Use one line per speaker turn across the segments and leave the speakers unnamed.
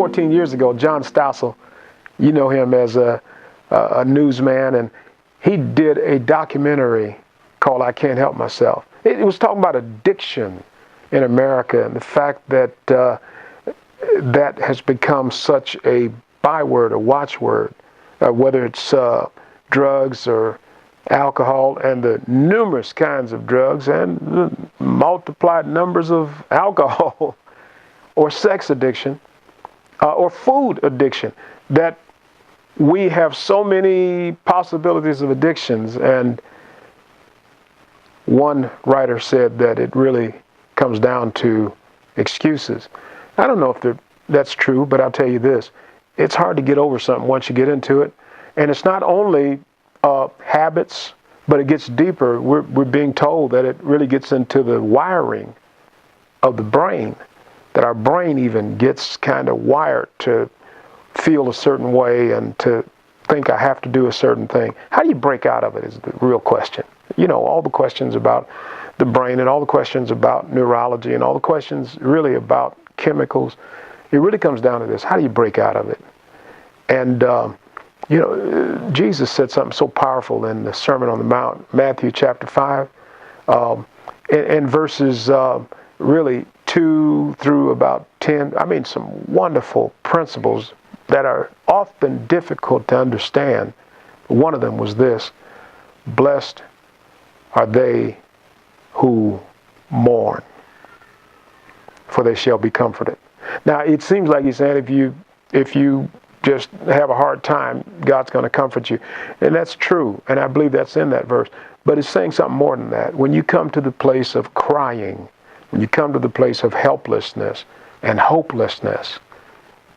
14 years ago, John Stossel, you know him as a newsman, and he did a documentary called I Can't Help Myself. It was talking about addiction in America and the fact that that has become such a byword, a watchword, whether it's drugs or alcohol, and the numerous kinds of drugs and the multiplied numbers of alcohol or sex addiction or food addiction, that we have so many possibilities of addictions. And one writer said that it really comes down to excuses. I don't know if that's true, but I'll tell you this. It's hard to get over something once you get into it. And it's not only habits, but it gets deeper. We're being told that it really gets into the wiring of the brain, that our brain even gets kind of wired to feel a certain way and to think I have to do a certain thing. How do you break out of it is the real question. You know, all the questions about the brain and all the questions about neurology and all the questions really about chemicals, it really comes down to this. How do you break out of it? And, you know, Jesus said something so powerful in the Sermon on the Mount, Matthew chapter 5, and verses really 2 through about 10. I mean, some wonderful principles that are often difficult to understand. One of them was this: blessed are they who mourn, for they shall be comforted. Now, it seems like he's saying if you just have a hard time, God's going to comfort you. And that's true, and I believe that's in that verse. But it's saying something more than that. When you come to the place of crying, when you come to the place of helplessness and hopelessness,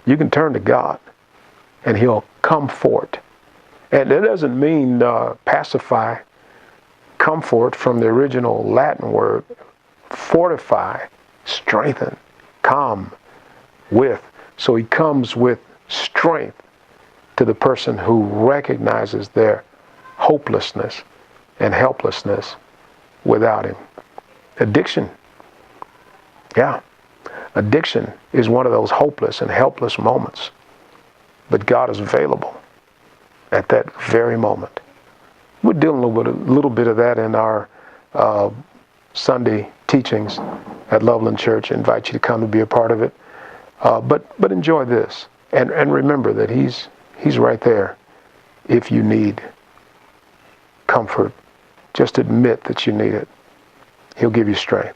you can turn to God, and He'll comfort. And it doesn't mean pacify. Comfort, from the original Latin word, fortify, strengthen, come with. So He comes with strength to the person who recognizes their hopelessness and helplessness without Him. Addiction. Yeah. Addiction is one of those hopeless and helpless moments. But God is available at that very moment. We're dealing with a little bit of that in our Sunday teachings at Loveland Church. I invite you to come to be a part of it. But enjoy this. And remember that He's right there if you need comfort. Just admit that you need it. He'll give you strength.